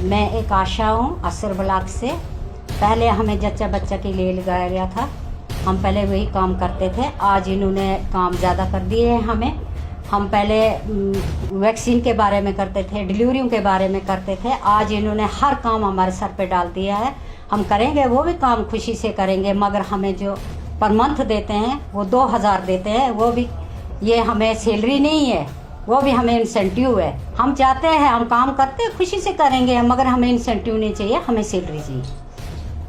मैं एक आशा हूँ असर ब्लॉक से। पहले हमें जच्चा बच्चा के लिए लगाया गया था, हम पहले वही काम करते थे। आज इन्होंने काम ज़्यादा कर दिए हैं हमें। हम पहले वैक्सीन के बारे में करते थे, डिलीवरियों के बारे में करते थे। आज इन्होंने हर काम हमारे सर पे डाल दिया है। हम करेंगे वो भी काम खुशी से करेंगे, मगर हमें जो पर मंथ देते हैं वो 2000 देते हैं, वो भी ये हमें सैलरी नहीं है, वो भी हमें इंसेंटिव है। हम चाहते हैं, हम काम करते हैं खुशी से करेंगे, मगर हमें इंसेंटिव नहीं चाहिए, हमें सैलरी चाहिए।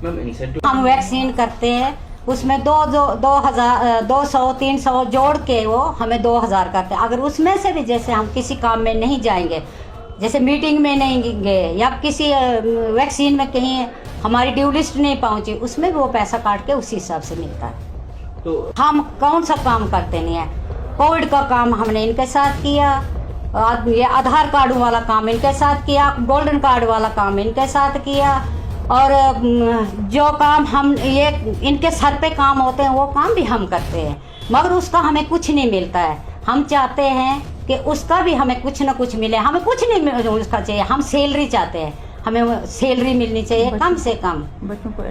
मैम इंसेंटिव हम वैक्सीन करते हैं, उसमें 200-300 जोड़ के वो हमें 2000 करते हैं। अगर उसमें से भी जैसे हम किसी काम में नहीं जाएंगे, जैसे मीटिंग में नहीं गए या किसी वैक्सीन में कहीं हमारी ड्यू लिस्ट नहीं पहुंची, उसमें भी वो पैसा काट के उसी हिसाब से मिलता है। तो हम कौन सा काम करते नहीं है। कोविड का काम हमने इनके साथ किया, ये आधार कार्ड वाला काम इनके साथ किया, गोल्डन कार्ड वाला काम इनके साथ किया, और जो काम हम ये इनके सर पे काम होते हैं वो काम भी हम करते हैं, मगर उसका हमें कुछ नहीं मिलता है। हम चाहते हैं कि उसका भी हमें कुछ ना कुछ मिले। हमें कुछ नहीं उसका चाहिए, हम सैलरी चाहते हैं, हमें सैलरी मिलनी चाहिए कम से कम। बच्चों को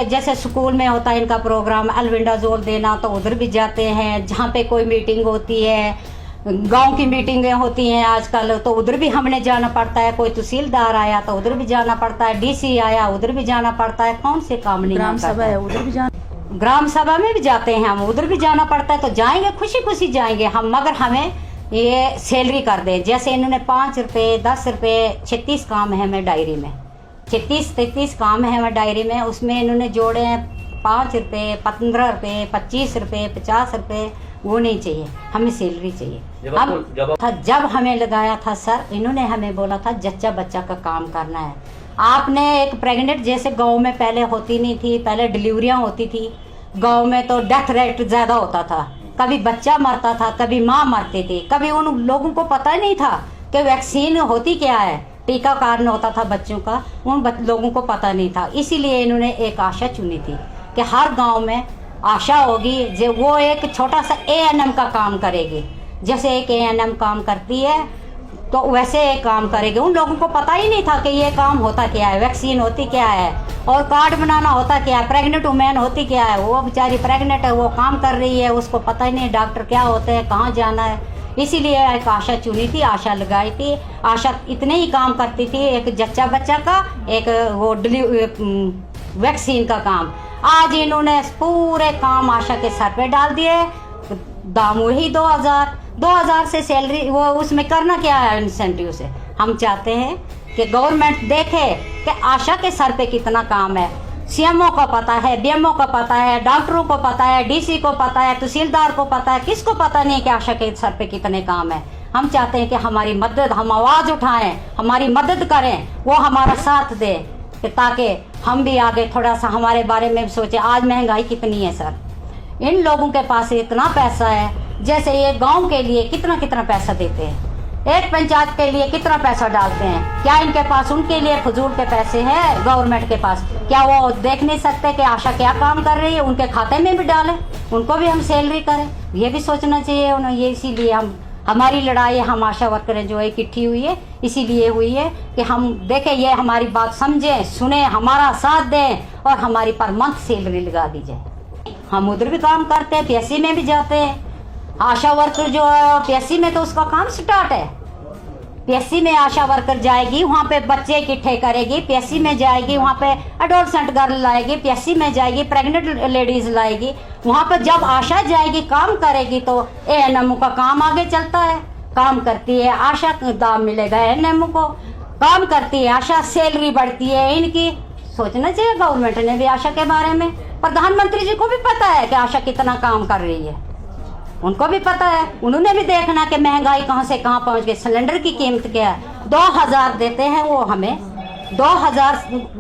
जैसे स्कूल में होता है इनका प्रोग्राम एल्बेंडाजोल देना, तो उधर भी जाते हैं। जहाँ पे कोई मीटिंग होती है, गांव की मीटिंगें होती हैं आजकल, तो उधर भी हमने जाना पड़ता है। कोई तहसीलदार आया तो उधर भी जाना पड़ता है, डीसी आया उधर भी जाना पड़ता है। कौन से काम नहीं ग्राम सभा है उधर भी जाना, ग्राम सभा में भी जाते हैं हम, उधर भी जाना पड़ता है। तो जाएंगे, खुशी खुशी जाएंगे हम, मगर हमें ये सैलरी कर दें। जैसे इन्होंने 5 रुपये 10 रुपये 36 काम है हमें डायरी में, 33 काम है हमें डायरी में। उसमें इन्होंने जोड़े हैं 5 रुपये 15 रुपये 25 रुपये 50 रुपये, वो नहीं चाहिए, हमें सैलरी चाहिए। जब हमें लगाया था सर, इन्होंने हमें बोला था जच्चा बच्चा का काम करना है। आपने एक प्रेग्नेंट जैसे गांव में पहले होती नहीं थी, पहले डिलीवरियां होती थी गांव में, तो डेथ रेट ज़्यादा होता था। कभी बच्चा मरता था, कभी माँ मरती थी, कभी उन लोगों को पता ही नहीं था कि वैक्सीन होती क्या है, टीकाकरण होता था बच्चों का, उन लोगों को पता नहीं था। इसीलिए इन्होंने एक आशा चुनी थी कि हर गांव में आशा होगी, जो वो एक छोटा सा ANM का काम करेगी। जैसे एक ANM काम करती है तो वैसे एक काम करेगी। उन लोगों को पता ही नहीं था कि ये काम होता क्या है, वैक्सीन होती क्या है, और कार्ड बनाना होता क्या है, प्रेग्नेंट वुमेन होती क्या है। वो बेचारी प्रेग्नेंट है, वो काम कर रही है, उसको पता ही नहीं डॉक्टर क्या होते हैं, कहाँ जाना है। इसीलिए एक आशा चुनी थी, आशा लगाई थी। आशा इतने ही काम करती थी, एक जच्चा बच्चा का, एक वो वैक्सीन का काम। आज इन्होंने पूरे काम आशा के सर पे डाल दिए। दाम वही 2000 से सैलरी, वो उसमें करना क्या है इंसेंटिव से। हम चाहते हैं कि गवर्नमेंट देखे कि आशा के सर पे कितना काम है। CMO को पता है, BMO को पता है, डॉक्टरों को पता है, DC को पता है, तहसीलदार को पता है, किसको पता नहीं कि आशा के सर पे कितने काम है। हम चाहते हैं कि हमारी मदद, हम आवाज़ उठाएं, हमारी मदद करें, वो हमारा साथ दे, कि ताकि हम भी आगे थोड़ा सा हमारे बारे में भी सोचें। आज महंगाई कितनी है सर, इन लोगों के पास इतना पैसा है, जैसे ये गांव के लिए कितना कितना पैसा देते हैं, एक पंचायत के लिए कितना पैसा डालते हैं। क्या इनके पास उनके लिए फजूल के पैसे हैं गवर्नमेंट के पास? क्या वो देख नहीं सकते कि आशा क्या काम कर रही है, उनके खाते में भी डालें, उनको भी हम सैलरी करें? ये भी सोचना चाहिए उन्हें। ये इसीलिए हमारी लड़ाई, हम आशा वर्करें जो है इकट्ठी हुई है, इसीलिए हुई है कि हम देखें, ये हमारी बात समझें, सुने, हमारा साथ दें, और हमारी पर मंथ सैलरी लगा दी जाए। हम उधर भी काम करते हैं, PSC में भी जाते हैं। आशा वर्कर जो है PSC में तो उसका काम स्टार्ट है। PSC में आशा वर्कर जाएगी, वहाँ पे बच्चे इकट्ठे करेगी, PSC में जाएगी, वहाँ पे एडोलसेंट गर्ल लाएगी, PSC में जाएगी, प्रेग्नेंट लेडीज लाएगी। वहाँ पे जब आशा जाएगी, काम करेगी, तो ANM का काम आगे चलता है। काम करती है आशा, दाम मिलेगा ANM को। काम करती है आशा, सैलरी बढ़ती है इनकी। सोचना चाहिए गवर्नमेंट ने भी आशा के बारे में। प्रधानमंत्री जी को भी पता है कि आशा कितना काम कर रही है, उनको भी पता है। उन्होंने भी देखना कि महंगाई कहाँ से कहाँ पहुँच गई, सिलेंडर की कीमत क्या है। 2000 देते हैं वो हमें, 2000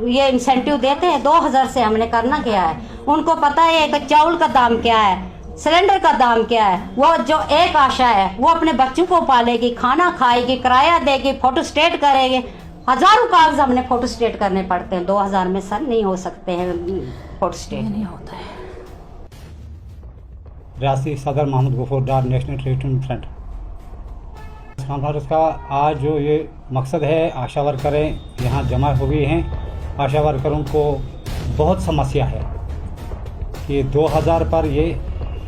ये इंसेंटिव देते हैं, 2000 से हमने करना क्या है। उनको पता है कि चावल का दाम क्या है, सिलेंडर का दाम क्या है। वो जो एक आशा है, वो अपने बच्चों को पालेगी, खाना खाएगी, किराया देगी, फोटो स्टेट करेगी। हजारों कागज हमने फोटो स्टेट करने पड़ते हैं। 2000 में सर नहीं हो सकते हैं फोटो स्टेट, नहीं होता है। रियासी सदर मोहम्मद गफूर डार नेशनल ट्रेड फ्रंट। कॉन्फ्रेंस का आज जो ये मकसद है, आशा वर्करें यहाँ जमा हुई हैं। आशा वर्करों को बहुत समस्या है कि 2000 पर ये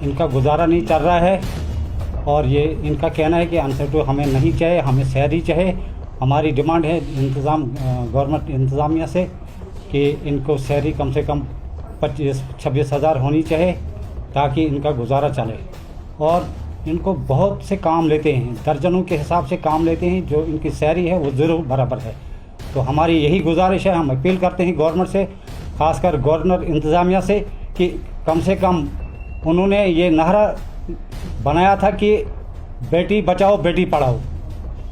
इनका गुजारा नहीं चल रहा है और ये इनका कहना है कि अनसेटू हमें नहीं चाहिए, हमें सैलरी चाहिए। हमारी डिमांड है गवर्नमेंट इंतज़ामिया से कि इनको सैलरी कम से कम 25-26 हज़ार होनी चाहिए ताकि इनका गुजारा चले। और इनको बहुत से काम लेते हैं, दर्जनों के हिसाब से काम लेते हैं, जो इनकी सैलरी है वो ज़रूर बराबर है। तो हमारी यही गुजारिश है, हम अपील करते हैं गवर्नमेंट से, खासकर गवर्नर इंतज़ामिया से, कि कम से कम उन्होंने ये नारा बनाया था कि बेटी बचाओ बेटी पढ़ाओ,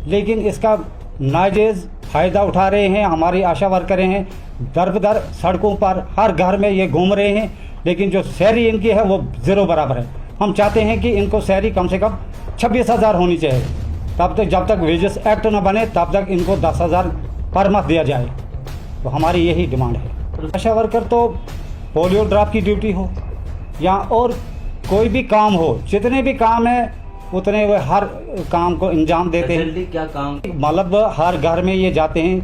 लेकिन इसका नाजायज़ फ़ायदा उठा रहे हैं। हमारी आशा वर्करें हैं दर बदर सड़कों पर हर घर में ये घूम रहे हैं, लेकिन जो सैलरी इनकी है वो ज़ीरो बराबर है। हम चाहते हैं कि इनको सैलरी कम से कम 26 हज़ार होनी चाहिए। तब तक जब तक वेजेस एक्ट न बने तब तक इनको 10 हज़ार पर मंथ दिया जाए। तो हमारी यही डिमांड है। आशा वर्कर तो पोलियो ड्रॉप की ड्यूटी हो या और कोई भी काम हो, जितने भी काम है उतने वे हर काम को अंजाम देते हैं। जल्दी क्या काम? मतलब हर घर में ये जाते हैं,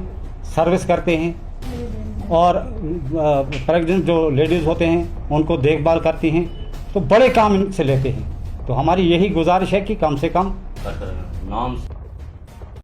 सर्विस करते हैं और प्रेग्नेंट जो लेडीज़ होते हैं उनको देखभाल करती हैं, तो बड़े काम इनसे लेते हैं। तो हमारी यही गुजारिश है कि कम से कम नॉर्म्स